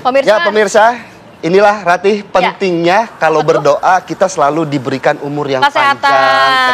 Pemirsa. Ya pemirsa, inilah Ratih pentingnya kalau berdoa kita selalu diberikan umur yang panjang,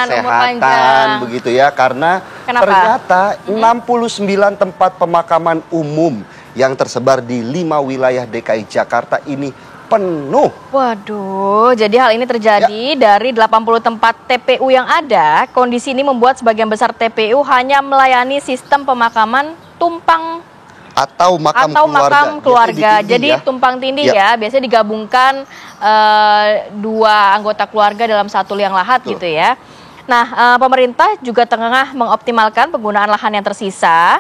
kesehatan, begitu ya. Karena ternyata 69 tempat pemakaman umum yang tersebar di 5 wilayah DKI Jakarta ini penuh. Waduh, jadi hal ini terjadi dari 80 tempat TPU yang ada. Kondisi ini membuat sebagian besar TPU hanya melayani sistem pemakaman tumpang atau makam keluarga. Jadi tumpang tindih ya, biasanya digabungkan 2 anggota keluarga dalam satu liang lahat gitu ya. Nah, pemerintah juga tengah mengoptimalkan penggunaan lahan yang tersisa.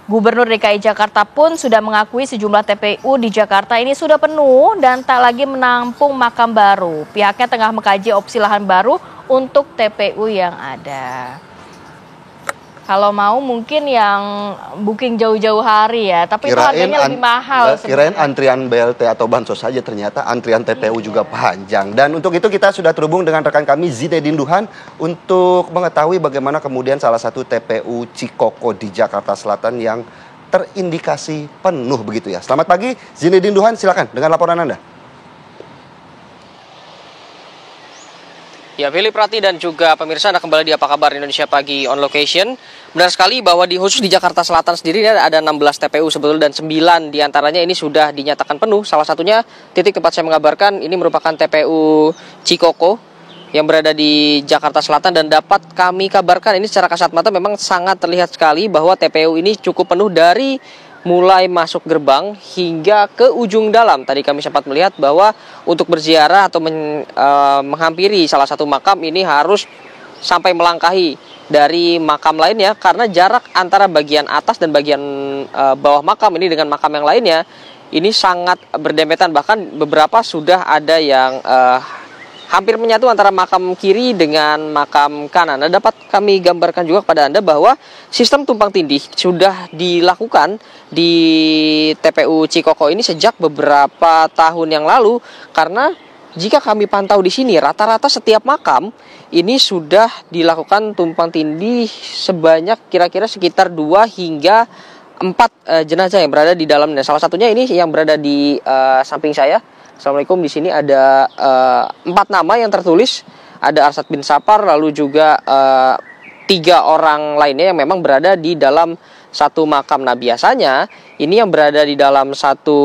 Gubernur DKI Jakarta pun sudah mengakui sejumlah TPU di Jakarta ini sudah penuh dan tak lagi menampung makam baru. Pihaknya tengah mengkaji opsi lahan baru untuk TPU yang ada. Kalau mau mungkin yang booking jauh-jauh hari ya, tapi itu harganya lebih mahal. Kirain antrian BLT atau bansos saja, ternyata antrian TPU juga panjang. Dan untuk itu kita sudah terhubung dengan rekan kami Zinedine Duhan untuk mengetahui bagaimana kemudian salah satu TPU Cikoko di Jakarta Selatan yang terindikasi penuh begitu ya. Selamat pagi Zinedine Duhan, silakan dengan laporan Anda. Ya, Philip, Rati, dan juga pemirsa, Anda kembali di Apa Kabar Indonesia Pagi on Location. Benar sekali bahwa khusus di Jakarta Selatan sendiri ada 16 TPU sebetulnya, dan 9 diantaranya ini sudah dinyatakan penuh. Salah satunya titik tempat saya mengabarkan ini merupakan TPU Cikoko yang berada di Jakarta Selatan, dan dapat kami kabarkan ini secara kasat mata memang sangat terlihat sekali bahwa TPU ini cukup penuh dari mulai masuk gerbang hingga ke ujung dalam. Tadi kami sempat melihat bahwa untuk berziarah atau menghampiri salah satu makam ini harus sampai melangkahi dari makam lainnya, karena jarak antara bagian atas dan bagian bawah makam ini dengan makam yang lainnya ini sangat berdempetan. Bahkan beberapa sudah ada yang hampir menyatu antara makam kiri dengan makam kanan. Nah, dapat kami gambarkan juga kepada Anda bahwa sistem tumpang tindih sudah dilakukan di TPU Cikoko ini sejak beberapa tahun yang lalu, karena jika kami pantau di sini rata-rata setiap makam ini sudah dilakukan tumpang tindih sebanyak kira-kira sekitar 2 hingga 4 jenazah yang berada di dalamnya. Salah satunya ini yang berada di samping saya. Assalamualaikum, di sini ada 4 nama yang tertulis, ada Arsad bin Sapar, lalu juga 3 orang lainnya yang memang berada di dalam satu makam. Nah, biasanya ini yang berada di dalam satu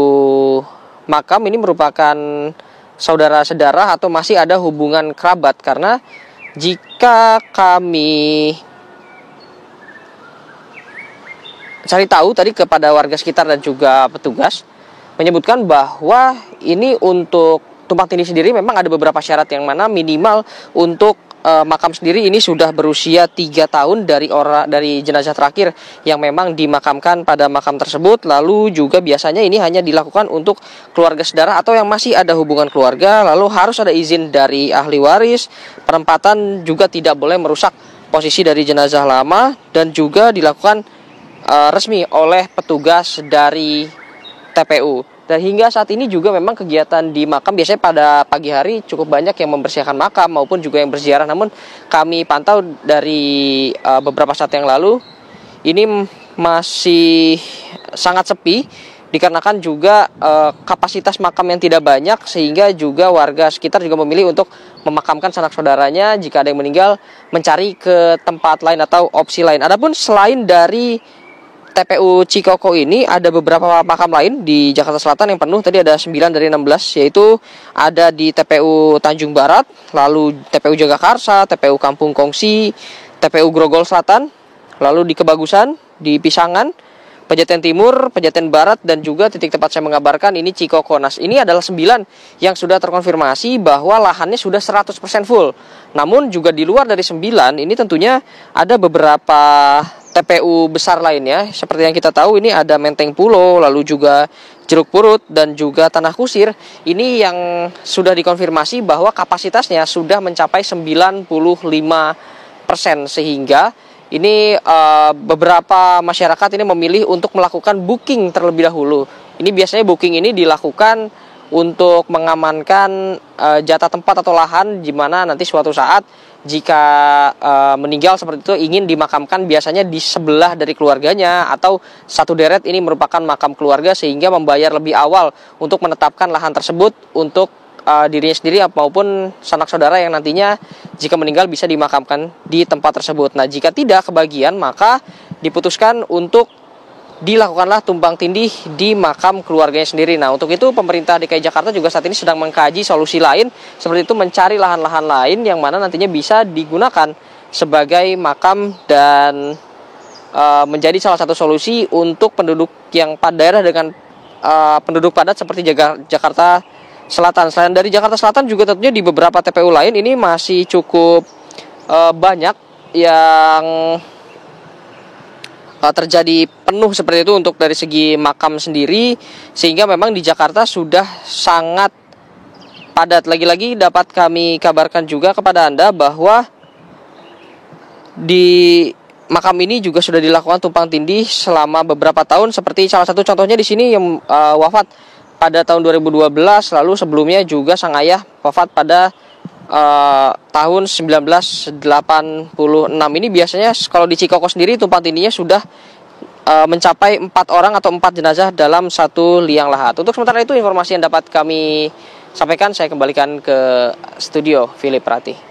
makam ini merupakan saudara-saudara atau masih ada hubungan kerabat, karena jika kami cari tahu tadi kepada warga sekitar dan juga petugas menyebutkan bahwa ini untuk tumpang tindih sendiri memang ada beberapa syarat, yang mana minimal untuk makam sendiri ini sudah berusia 3 tahun dari jenazah terakhir yang memang dimakamkan pada makam tersebut. Lalu juga biasanya ini hanya dilakukan untuk keluarga saudara atau yang masih ada hubungan keluarga. Lalu harus ada izin dari ahli waris. Penempatan juga tidak boleh merusak posisi dari jenazah lama, dan juga dilakukan resmi oleh petugas dari TPU. Dan hingga saat ini juga memang kegiatan di makam biasanya pada pagi hari cukup banyak yang membersihkan makam maupun juga yang berziarah. Namun kami pantau dari beberapa saat yang lalu ini masih sangat sepi, dikarenakan juga kapasitas makam yang tidak banyak, sehingga juga warga sekitar juga memilih untuk memakamkan sanak saudaranya jika ada yang meninggal, mencari ke tempat lain atau opsi lain. Adapun selain dari TPU Cikoko ini ada beberapa makam lain di Jakarta Selatan yang penuh. Tadi ada 9 dari 16, yaitu ada di TPU Tanjung Barat, lalu TPU Jagakarsa, TPU Kampung Kongsi, TPU Grogol Selatan, lalu di Kebagusan, di Pisangan, Pejaten Timur, Pejaten Barat, dan juga titik tempat saya mengabarkan ini Cikoko. Nah, ini adalah 9 yang sudah terkonfirmasi bahwa lahannya sudah 100% full. Namun juga di luar dari 9 ini tentunya ada beberapa TPU besar lainnya. Seperti yang kita tahu ini ada Menteng Pulo, lalu juga Jeruk Purut, dan juga Tanah Kusir. Ini yang sudah dikonfirmasi bahwa kapasitasnya sudah mencapai 95%, sehingga ini beberapa masyarakat ini memilih untuk melakukan booking terlebih dahulu. Ini biasanya booking ini dilakukan untuk mengamankan jatah tempat atau lahan, di mana nanti suatu saat jika meninggal seperti itu ingin dimakamkan biasanya di sebelah dari keluarganya atau satu deret ini merupakan makam keluarga, sehingga membayar lebih awal untuk menetapkan lahan tersebut untuk dirinya sendiri maupun sanak saudara yang nantinya jika meninggal bisa dimakamkan di tempat tersebut. Nah, jika tidak kebagian, maka diputuskan untuk dilakukanlah tumpang tindih di makam keluarganya sendiri. Nah, untuk itu pemerintah DKI Jakarta juga saat ini sedang mengkaji solusi lain, seperti itu mencari lahan-lahan lain yang mana nantinya bisa digunakan sebagai makam dan menjadi salah satu solusi untuk penduduk yang pada daerah dengan penduduk padat seperti Jakarta Selatan. Selain dari Jakarta Selatan juga tentunya di beberapa TPU lain ini masih cukup banyak yang terjadi penuh seperti itu untuk dari segi makam sendiri, sehingga memang di Jakarta sudah sangat padat. Lagi-lagi dapat kami kabarkan juga kepada Anda bahwa di makam ini juga sudah dilakukan tumpang tindih selama beberapa tahun, seperti salah satu contohnya di sini yang wafat pada tahun 2012, lalu sebelumnya juga sang ayah wafat pada tahun 1986. Ini biasanya kalau di Cikoko sendiri tumpang tindihnya sudah mencapai 4 orang atau 4 jenazah dalam satu liang lahat. Untuk sementara itu informasi yang dapat kami sampaikan, saya kembalikan ke studio Philip Prati.